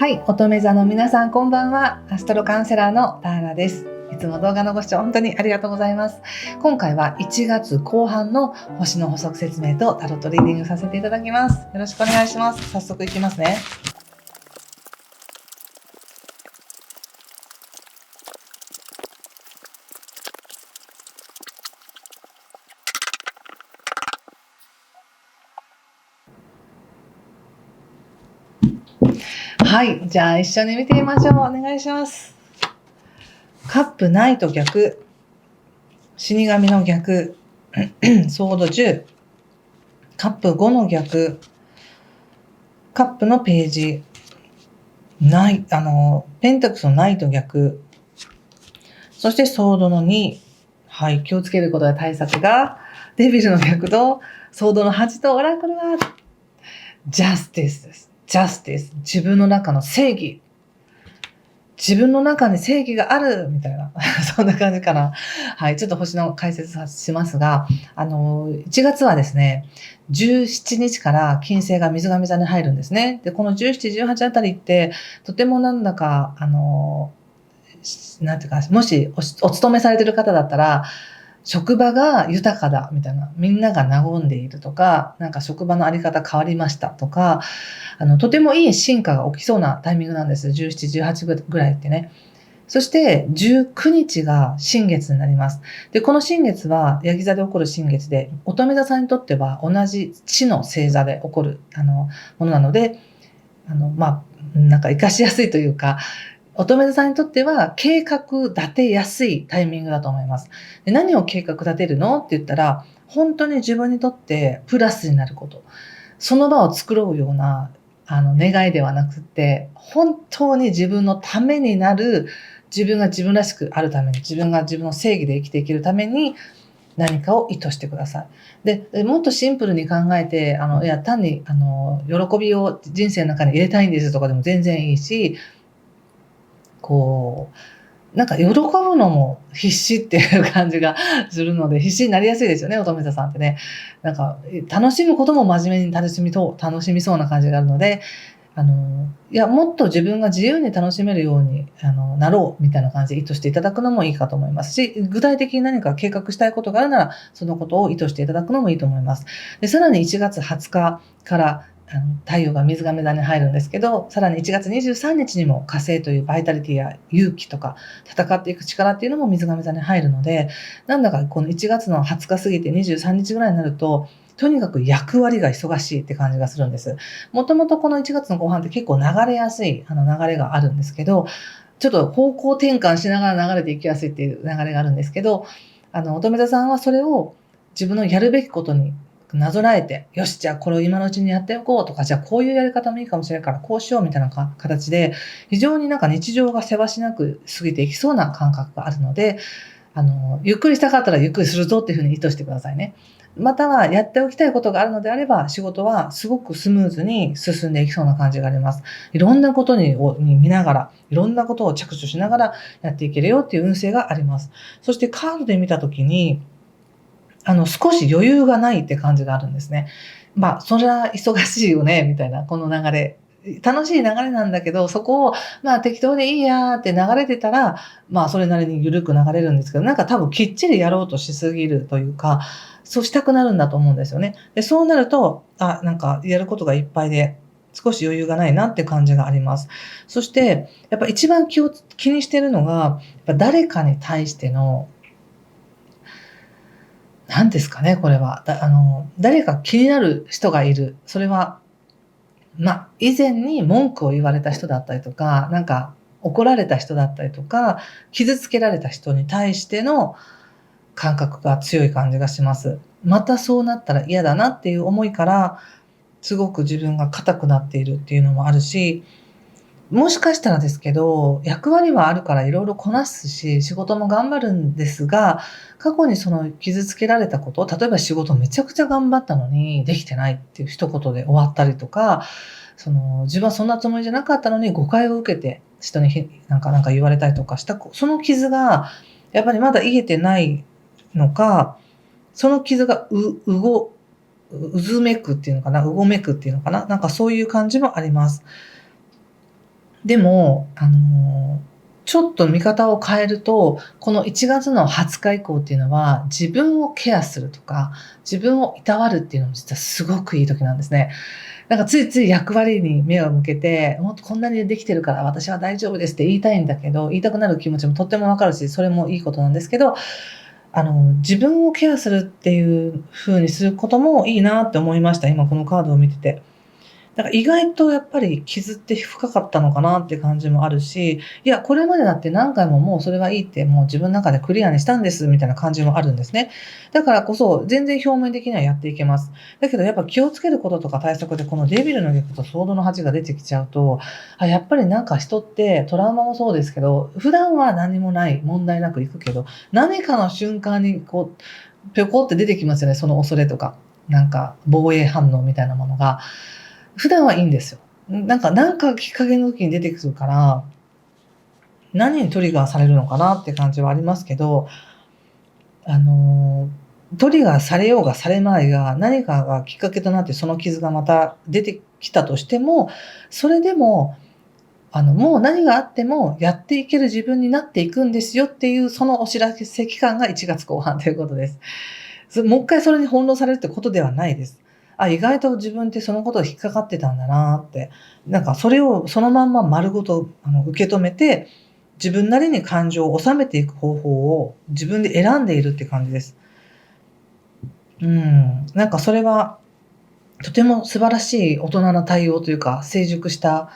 はい、乙女座の皆さんこんばんは。アストロカウンセラーのターラです。いつも動画のご視聴本当にありがとうございます。今回は1月後半の星の補足説明とタロットリーディングさせていただきます。よろしくお願いします。早速いきますね。はい、じゃあ一緒に見てみましょう。お願いします。カップないと逆、死神の逆、ソード10、カップ5の逆、カップのページ、ない、ペンタクスのないと逆、そしてソードの2、はい、気をつけることや対策が、デビルの逆と、ソードの8とオラクルは、ジャスティスです。ジャスティス。自分の中の正義。自分の中に正義があるみたいな。そんな感じかな。はい。ちょっと星の解説しますが、1月はですね、17日から金星が水亀座に入るんですね。で、この17、18あたりって、とてもなんだか、なんていうか、もしお勤めされてる方だったら、職場が豊かだみたいな、みんなが和んでいるとか、なんか職場のあり方変わりましたとか、とてもいい進化が起きそうなタイミングなんです。17、18ぐらいってね。そして19日が新月になります。で、この新月はヤギ座で起こる新月で、乙女座さんにとっては同じ地の星座で起こるものなので、なんか活かしやすいというか、乙女座さんにとっては計画立てやすいタイミングだと思います。で、何を計画立てるのって言ったら、本当に自分にとってプラスになること。その場を作ろうような願いではなくて、本当に自分のためになる、自分が自分らしくあるために、自分が自分の正義で生きていけるために、何かを意図してください。で、もっとシンプルに考えて、いや、単に、喜びを人生の中に入れたいんですとかでも全然いいし、こう、なんか喜ぶのも必死っていう感じがするので、必死になりやすいですよね、乙女座さんってね。なんか、楽しむことも真面目に楽しみそうな感じがあるので、いや、もっと自分が自由に楽しめるように、なろうみたいな感じで意図していただくのもいいかと思いますし、具体的に何か計画したいことがあるなら、そのことを意図していただくのもいいと思います。で、さらに1月20日から太陽が水亀座に入るんですけど、さらに1月23日にも火星というバイタリティや勇気とか戦っていく力っていうのも水亀座に入るので、なんだかこの1月の20日過ぎて23日ぐらいになると、とにかく役割が忙しいって感じがするんです。もともとこの1月の後半って結構流れやすい流れがあるんですけど、ちょっと方向転換しながら流れていきやすいっていう流れがあるんですけど、乙女座さんはそれを自分のやるべきことになぞらえて、よし、じゃあこれを今のうちにやっておこうとか、じゃあこういうやり方もいいかもしれないからこうしようみたいな形で、非常になんか日常がせわしなく過ぎていきそうな感覚があるので、ゆっくりしたかったらゆっくりするぞっていうふうに意図してくださいね。またはやっておきたいことがあるのであれば、仕事はすごくスムーズに進んでいきそうな感じがあります。いろんなことに見ながら、いろんなことを着手しながらやっていけるよっていう運勢があります。そしてカードで見たときに、少し余裕がないって感じがあるんですね。それは忙しいよね、みたいな、この流れ。楽しい流れなんだけど、そこを、適当でいいやって流れてたら、それなりに緩く流れるんですけど、なんか多分きっちりやろうとしすぎるというか、そうしたくなるんだと思うんですよね。で、そうなると、なんかやることがいっぱいで、少し余裕がないなって感じがあります。そして、やっぱ一番気にしてるのが、やっぱ誰かに対しての何ですかね、これは。誰か気になる人がいる。それは、以前に文句を言われた人だったりとか、なんか怒られた人だったりとか、傷つけられた人に対しての感覚が強い感じがします。またそうなったら嫌だなっていう思いから、すごく自分が硬くなっているっていうのもあるし、もしかしたらですけど、役割はあるからいろいろこなすし、仕事も頑張るんですが、過去にその傷つけられたこと、例えば仕事めちゃくちゃ頑張ったのにできてないっていう一言で終わったりとか、自分はそんなつもりじゃなかったのに誤解を受けて、人になんか言われたりとかした、その傷がやっぱりまだ癒えてないのか、その傷がうずめくっていうのかな、うごめくっていうのかな、なんかそういう感じもあります。でも、ちょっと見方を変えると、この1月の20日以降っていうのは、自分をケアするとか、自分をいたわるっていうのも実はすごくいい時なんですね。なんかついつい役割に目を向けて、もっとこんなにできてるから私は大丈夫ですって言いたいんだけど、言いたくなる気持ちもとってもわかるし、それもいいことなんですけど、自分をケアするっていう風にすることもいいなって思いました。今このカードを見てて。だから意外とやっぱり傷って深かったのかなって感じもあるし、いや、これまでだって何回ももうそれはいいってもう自分の中でクリアにしたんですみたいな感じもあるんですね。だからこそ全然表面的にはやっていけます。だけどやっぱ気をつけることとか対策でこのデビルの逆とソードの8が出てきちゃうと、やっぱりなんか人ってトラウマもそうですけど、普段は何もない問題なくいくけど、何かの瞬間にこう、ぴょこって出てきますよね、その恐れとか。なんか防衛反応みたいなものが。普段はいいんですよ。なんかきっかけの時に出てくるから、何にトリガーされるのかなって感じはありますけど、あの、トリガーされようがされまいが、何かがきっかけとなってその傷がまた出てきたとしても、それでも、もう何があってもやっていける自分になっていくんですよっていう、そのお知らせ期間が1月後半ということです。もう一回それに翻弄されるってことではないです。意外と自分ってそのことに引っかかってたんだなって。なんかそれをそのまんま丸ごと受け止めて、自分なりに感情を収めていく方法を自分で選んでいるって感じです。なんかそれはとても素晴らしい大人な対応というか、成熟した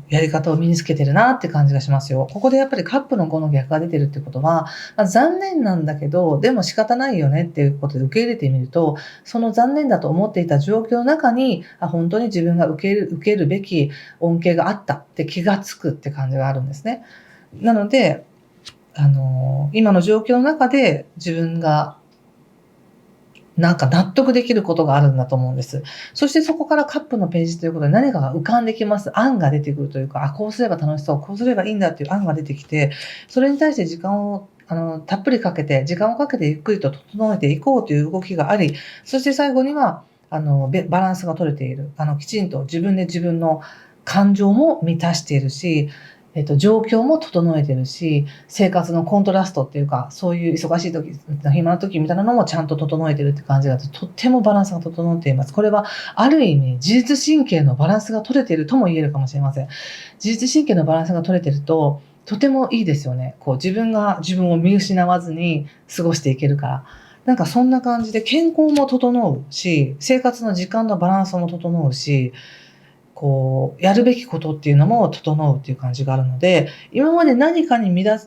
やり方を身につけてるなって感じがしますよ。ここでやっぱりカップの5の逆が出てるってことは、残念なんだけど、でも仕方ないよねっていうことで受け入れてみると、その残念だと思っていた状況の中に、本当に自分が受けるべき恩恵があったって気がつくって感じがあるんですね。なので、今の状況の中で自分がなんか納得できることがあるんだと思うんです。そしてそこからカップのページということで何かが浮かんできます。案が出てくるというか、こうすれば楽しそう、こうすればいいんだっていう案が出てきて、それに対して時間をたっぷりかけて、時間をかけてゆっくりと整えていこうという動きがあり、そして最後には、バランスが取れている。きちんと自分で自分の感情も満たしているし、状況も整えてるし、生活のコントラストっていうか、そういう忙しい時、暇な時みたいなのもちゃんと整えてるって感じがとってもバランスが整っています。これはある意味、自律神経のバランスが取れているとも言えるかもしれません。自律神経のバランスが取れてると、とてもいいですよね。こう自分が自分を見失わずに過ごしていけるから。なんかそんな感じで健康も整うし、生活の時間のバランスも整うし、こう、やるべきことっていうのも整うっていう感じがあるので、今まで何かに乱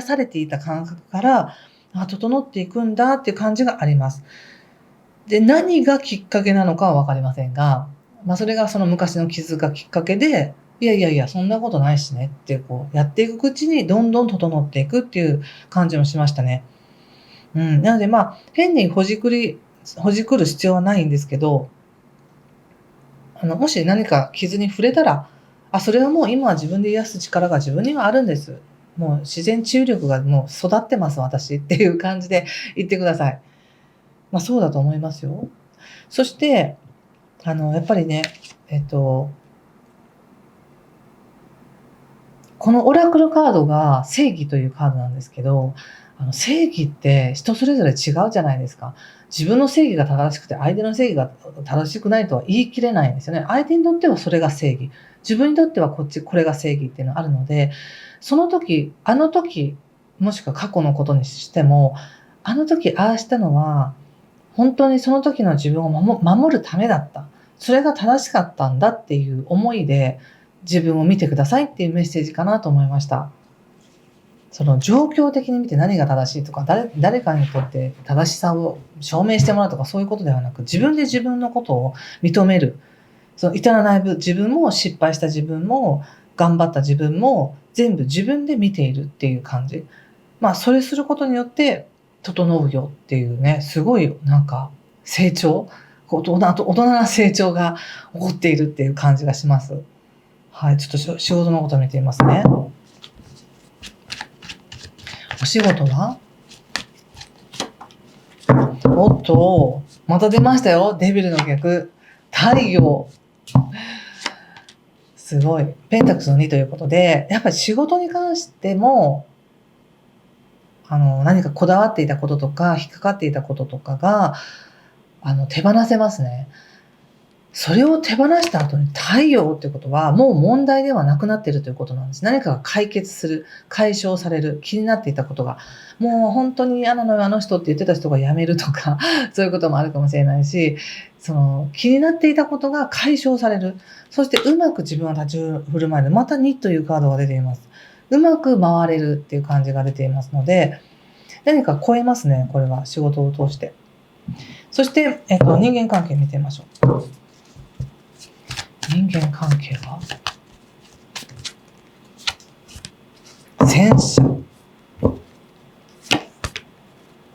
されていた感覚から、整っていくんだっていう感じがあります。で、何がきっかけなのかはわかりませんが、それがその昔の傷がきっかけで、いやいやいや、そんなことないしねってこうやっていくうちにどんどん整っていくっていう感じもしましたね。なので変にほじくる必要はないんですけど、もし何か傷に触れたら、それはもう今は自分で癒す力が自分にはあるんです。もう自然治癒力がもう育ってます、私っていう感じで言ってください。そうだと思いますよ。そして、やっぱりね、このオラクルカードが正義というカードなんですけど、正義って人それぞれ違うじゃないですか。自分の正義が正しくて相手の正義が正しくないとは言い切れないんですよね。相手にとってはそれが正義。自分にとってはこれが正義っていうのがあるので、その時、あの時、もしくは過去のことにしても、あの時ああしたのは、本当にその時の自分を守るためだった。それが正しかったんだっていう思いで、自分を見てくださいっていうメッセージかなと思いました。その状況的に見て何が正しいとか、誰かにとって正しさを証明してもらうとかそういうことではなく、自分で自分のことを認める。その至らない自分も失敗した自分も頑張った自分も全部自分で見ているっていう感じ。それすることによって整うよっていうね、すごいなんか成長、大人な成長が起こっているっていう感じがします。はい、ちょっと仕事のことを見てみますね。お仕事は？おっと、また出ましたよ。デビルの逆。太陽。素すごい。ペンタクスの2ということで、やっぱり仕事に関しても、何かこだわっていたこととか、引っかかっていたこととかが、手放せますね。それを手放した後に太陽っていうことは、もう問題ではなくなっているということなんです。何かが解決する、解消される、気になっていたことが、もう本当に嫌なのよ、あの人って言ってた人が辞めるとか、そういうこともあるかもしれないし、気になっていたことが解消される。そしてうまく自分を立ち振る舞える。また2というカードが出ています。うまく回れるっていう感じが出ていますので、何か超えますね、これは仕事を通して。そして、人間関係見てみましょう。人間関係は戦車、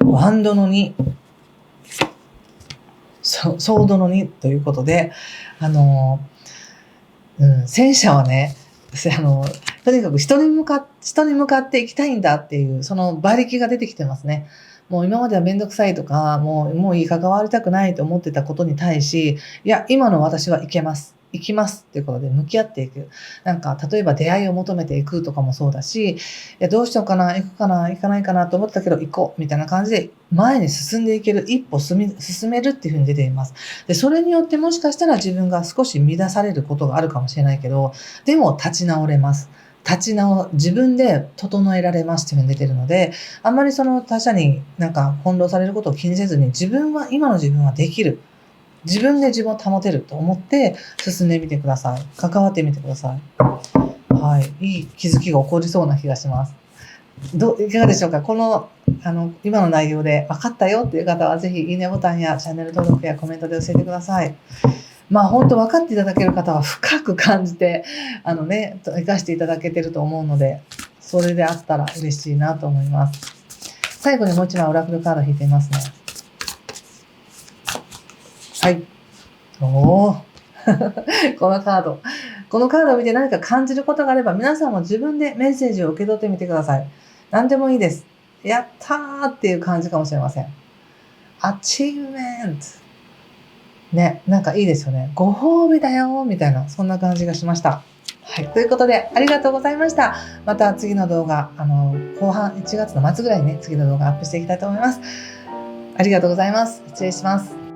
ワンドの2、ソードの2ということで、戦車はね、とにかく人に向かっていきたいんだっていう、その馬力が出てきてますね。もう今まではめんどくさいとか、もういい関わりたくないと思ってたことに対し、いや、今の私はいけます。行きますっていうことで向き合っていく。なんか、例えば出会いを求めていくとかもそうだし、いや、どうしようかな、行くかな、行かないかなと思ったけど行こうみたいな感じで前に進んでいける、一歩進めるっていうふうに出ています。で、それによってもしかしたら自分が少し乱されることがあるかもしれないけど、でも立ち直れます。自分で整えられますっていうふうに出てるので、あんまりその他者になんか翻弄されることを気にせずに、今の自分はできる。自分で自分を保てると思って進んでみてください。関わってみてください。はい。いい気づきが起こりそうな気がします。いかがでしょうか。今の内容で分かったよっていう方は、ぜひいいねボタンやチャンネル登録やコメントで教えてください。本当分かっていただける方は深く感じて、生かしていただけてると思うので、それであったら嬉しいなと思います。最後にもう一枚オラクルカード引いてみますね。はい。おー。このカードを見て何か感じることがあれば、皆さんも自分でメッセージを受け取ってみてください。何でもいいです。やったーっていう感じかもしれません。アチーブメント。ね、なんかいいですよね。ご褒美だよみたいな、そんな感じがしました。はい。ということで、ありがとうございました。また次の動画、後半1月の末ぐらいにね、次の動画アップしていきたいと思います。ありがとうございます。失礼します。